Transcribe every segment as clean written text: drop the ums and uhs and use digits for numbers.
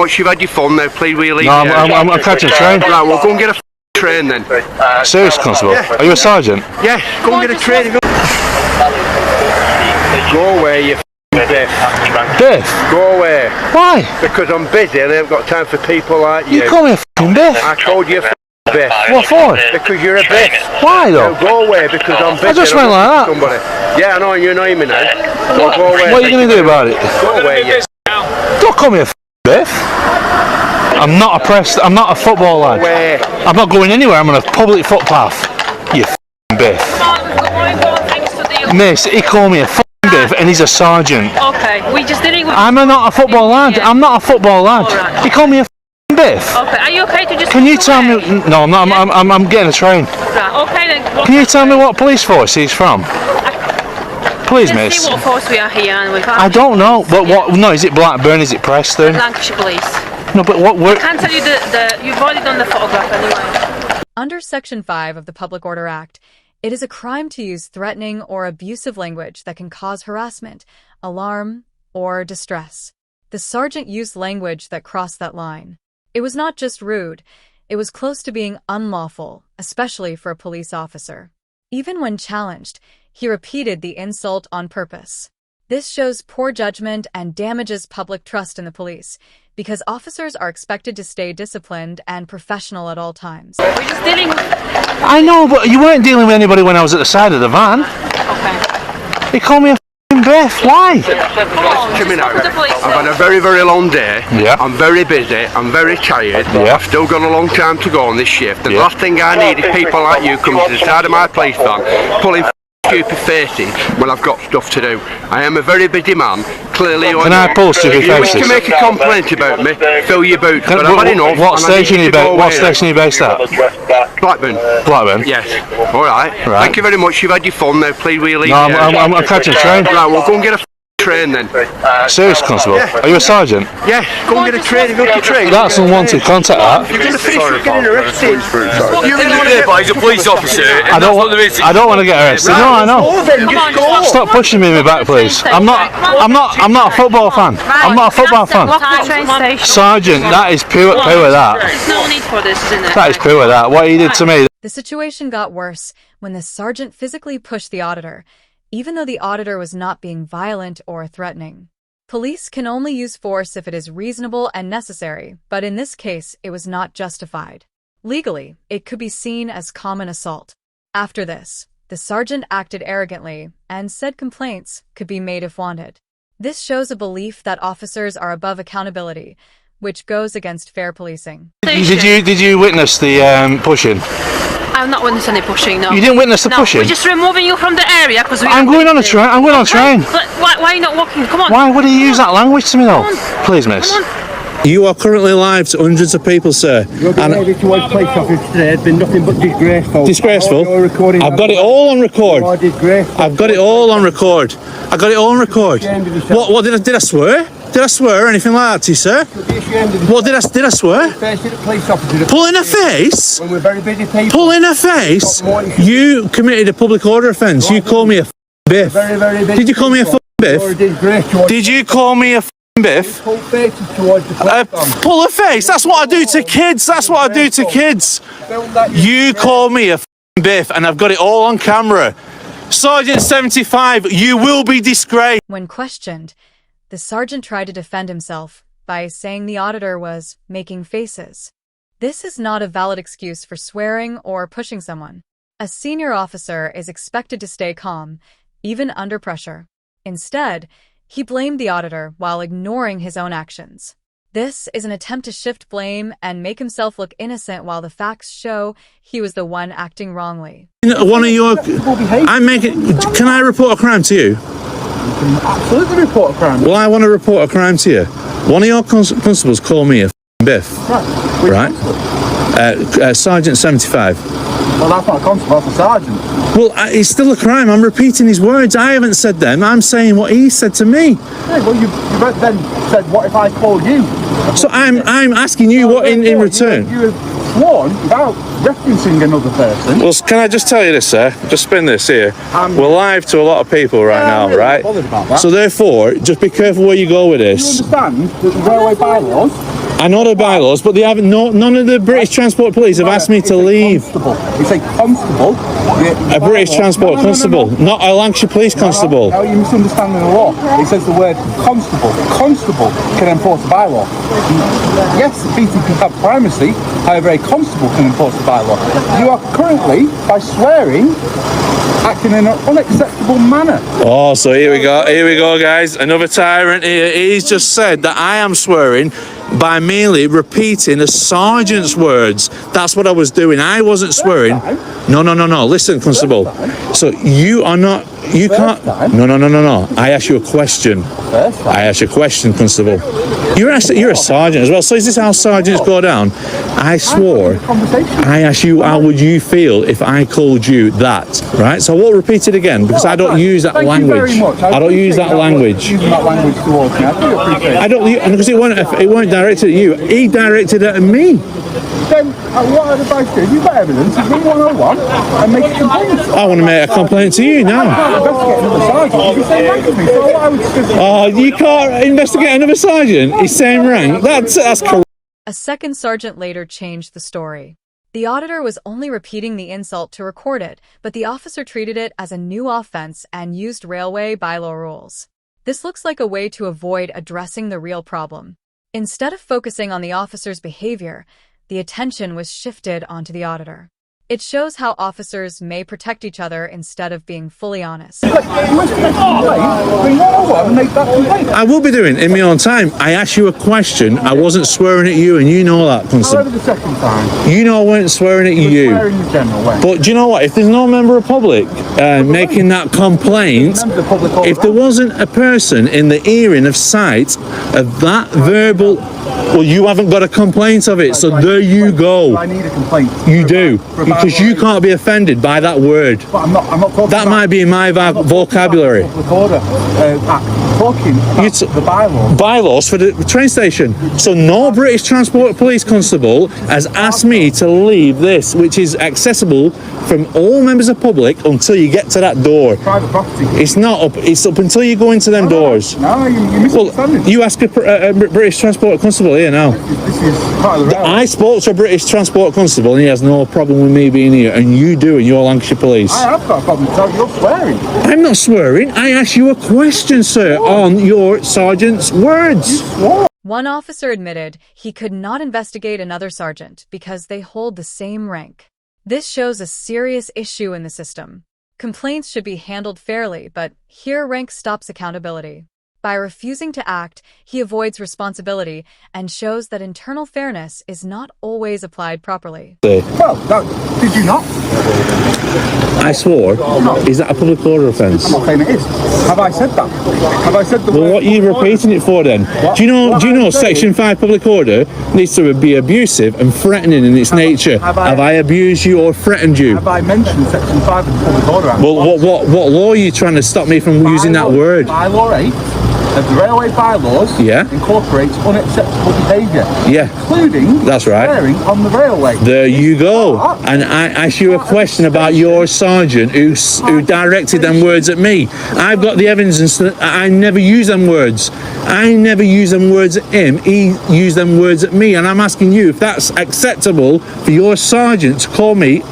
Once you've had your fun now, please will you leave? No, I'm catching a train. Right, well go and get a train then. Serious, Constable? Yeah. Are you a sergeant? Yeah, go and get a train. Go away, you Biff. Biff? Go away. Why? Because I'm busy and I haven't got time for people like you. You call me a f***ing Biff? I called you a Biff. What for? Because you're a Biff. Why though? Now go away because I'm busy. I just went like that. Somebody. Yeah, I know, you annoy me now. So go away. What are you going to do about it? Go away, you. Don't call me a f***ing Biff. I'm not a football lad. I'm not going anywhere, I'm on a public footpath. You f***ing Biff. Miss, he called me a f***ing Biff and he's a sergeant. Okay, we just didn't... I'm not a football lad. Yeah. I'm not a football lad. Right. He called me a f***ing Biff. Okay, are you okay to just... Can you tell me... No, I'm not. I'm getting a train. Right, okay then. Can you tell me what police force he's from? Please, miss. See what force we are here and we can't... I don't know. But what... No, is it Blackburn? Is it Preston? Lancashire Police. No, but what... I can't tell you you've already done the photograph anyway. Under Section 5 of the Public Order Act, it is a crime to use threatening or abusive language that can cause harassment, alarm, or distress. The sergeant used language that crossed that line. It was not just rude, it was close to being unlawful, especially for a police officer. Even when challenged, he repeated the insult on purpose. This shows poor judgment and damages public trust in the police, because officers are expected to stay disciplined and professional at all times. We're just dealing with... I know, but you weren't dealing with anybody when I was at the side of the van. Okay. He called me a f***ing Biff. Why? Come on, just Coming out. talk to the police. I've had a very, very long day. Yeah. I'm very busy. I'm very tired. Yeah. I've still got a long time to go on this shift. The Yeah. last thing I need is people like you coming to the side of my police van, pulling stupid faces when I've got stuff to do. I am a very busy man. Clearly, Can I pull stupid if you wish faces? to make a complaint about me, fill your boots. But I've had enough. What and I need station are to you go based? What away now. station are you based at? Blackburn. Blackburn. Yes. All right. Right. Thank you very much. You've had your fun now. Please will you leave? No, I'm catching a train. Right. Well, go and get a train then. Serious, Constable? Yeah. Are you a sergeant? Yeah. Go and get a train. Go get a train. That's unwanted contact, that. You're going to finish with getting arrested. You really want to He's a police officer. I don't want to get arrested. No, I know. go. Stop pushing me in my back, please. I'm not a football fan. I'm not a football fan. Sergeant, that is pure that. There's no need for this, isn't it? That is pure that. What you did to me. The situation got worse when the sergeant physically pushed the auditor, even though the auditor was not being violent or threatening. Police can only use force if it is reasonable and necessary, but in this case, it was not justified. Legally, it could be seen as common assault. After this, the sergeant acted arrogantly and said complaints could be made if wanted. This shows a belief that officers are above accountability, which goes against fair policing. Did you witness the pushing? I've not witnessed any pushing, no. You didn't witness the pushing? We're just removing you from the area because I'm going on a train. I'm going on a train. But why are you not walking? Come on. Why would he use that language to me though? Please, miss. Come on. You are currently live to hundreds of people, sir. Your behaviour towards police officers today has been nothing but disgraceful. Disgraceful? I've got it all on record. I've got it all on record. I got it all on record. What did I swear? Did I swear or anything like that to you, sir? What did I swear? Pull in a face? When we're very busy people. Pull in a face? You committed a public order offence. You call me a biff. Did you call me a biff? Did you call me a biff? Pull faces towards the police. Pull a face? That's what I do to kids. That's what I do to kids. You call me a biff and I've got it all on camera. Sergeant 75, you will be disgraced. When questioned, the sergeant tried to defend himself by saying the auditor was making faces. This is not a valid excuse for swearing or pushing someone. A senior officer is expected to stay calm, even under pressure. Instead, he blamed the auditor while ignoring his own actions. This is an attempt to shift blame and make himself look innocent while the facts show he was the one acting wrongly. One of your... Can I report a crime to you? Absolutely report a crime. Well, I want to report a crime to you. One of your constables called me a biff. Right. Sergeant 75. Well, that's not a constable, that's a sergeant. Well, it's still a crime. I'm repeating his words. I haven't said them. I'm saying what he said to me. Yeah, well, you then said, what if I called you? So I'm asking you what in return. You have sworn without referencing another person. Well, can I just tell you this, sir? Just spin this here. We're live to a lot of people right now, really right? Bothered about that. So therefore, just be careful where you go with this. Do you understand that the railway bylaws I know the bylaws, but they haven't. None of the British Transport Police have asked me to leave. It's a constable. A British Transport Constable, not a Lancashire Police Constable. Now you're misunderstanding the law. It says the word constable. Constable can enforce a bylaw. Yes, the BTP have primacy, however a constable can enforce a bylaw. You are currently, by swearing, acting in an unacceptable manner. Oh, so here we go, guys. Another tyrant here. He's just said that I am swearing by merely repeating a sergeant's words. That's what I was doing. I wasn't swearing. No. Listen, Constable. So you are not. You can't. No. I asked you a question. I asked you a question, Constable. You're a sergeant as well. So is this how sergeants go down? I swore. I asked you, how would you feel if I called you that? Right. So I won't repeat it again because I don't use that language. I don't use that language. I don't because it weren't directed at you. He directed it at me. Then what advice do? You've got evidence. It's 101 and make a complaint. I want to make a complaint to you now. Oh, you can't investigate another sergeant? He's same rank. That's correct. A second sergeant later changed the story. The auditor was only repeating the insult to record it, but the officer treated it as a new offense and used railway bylaw rules. This looks like a way to avoid addressing the real problem. Instead of focusing on the officer's behavior, the attention was shifted onto the auditor. It shows how officers may protect each other instead of being fully honest. I will be doing it in my own time. I asked you a question. I wasn't swearing at you, and you know that, Constable. The second time. You know I wasn't swearing at you. Swearing in general, but do you know what? If there's no member of public making that complaint, if there wasn't a person in the hearing of sight of that verbal, well, you haven't got a complaint of it, so there you go. I need a complaint. You do, because you can't be offended by that word. But I'm not talking that might be in my vocabulary. Public order talking about the bylaws. Bylaws for the train station. So no British Transport Police Constable has asked me to leave this, which is accessible from all members of public until you get to that door. Private property. It's not up. It's up until you go into them doors. No, you're misunderstanding. Well, you ask a British Transport Constable here now. This is part of the I spoke to a British Transport Constable and he has no problem with me being here, and you do, and you're Lancashire Police. I have got a problem, so you're swearing. I'm not swearing. I asked you a question, sir, on your sergeant's words. One officer admitted he could not investigate another sergeant because they hold the same rank. This shows a serious issue in the system. Complaints should be handled fairly, but here rank stops accountability. By refusing to act, he avoids responsibility and shows that internal fairness is not always applied properly. Well, did you not? I swore. Is that a public order offence? I'm not saying it is. Have I said that? Have I said the word? Well, what are you repeating it for then? Do you know Section 5 public order needs to be abusive and threatening in its nature? Have I abused you or threatened you? Have I mentioned Section 5 of the Public Order Act? Well, what law are you trying to stop me from using that word? Bylaw 8 of the railway bylaws incorporates unacceptable behaviour, including swearing on the railway. There you go. And I asked you a question about your sergeant who directed them words at me. I've got the evidence that I never use them words. I never use them words at him. He used them words at me. And I'm asking you if that's acceptable for your sergeant to call me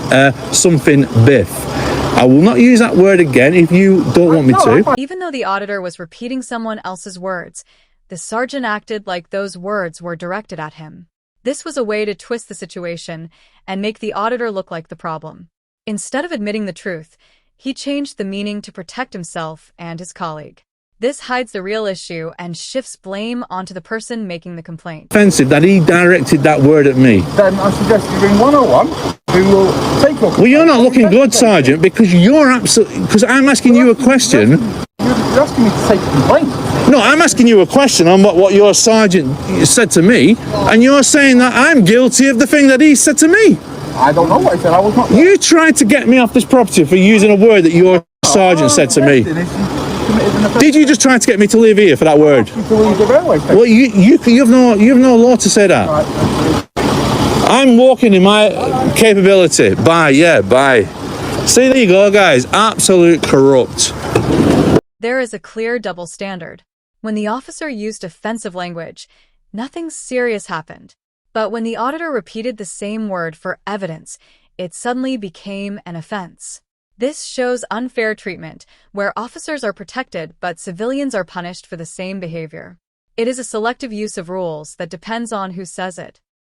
something biff. I will not use that word again if you don't want me to. Even though the auditor was repeating someone else's words, the sergeant acted like those words were directed at him. This was a way to twist the situation and make the auditor look like the problem. Instead of admitting the truth, he changed the meaning to protect himself and his colleague. This hides the real issue and shifts blame onto the person making the complaint. Offensive that he directed that word at me. Then I suggest you ring 101, who will take your... Well, you're not looking good, Sergeant, because you're absolutely... Because I'm asking you a question. You're asking me to take a complaint. No, I'm asking you a question on what your sergeant said to me, and you're saying that I'm guilty of the thing that he said to me. I don't know what he said. I was not... You tried to get me off this property for using a word that your sergeant said to me. Did you just try to get me to leave here for that word? Well, you have no law to say that. I'm walking in my capability. Bye. See, there you go, guys. Absolute corrupt. There is a clear double standard. When the officer used offensive language, Nothing serious happened. But when the auditor repeated the same word for evidence, it suddenly became an offense. This shows unfair treatment, where officers are protected but civilians are punished for the same behavior. It is a selective use of rules that depends on who says it.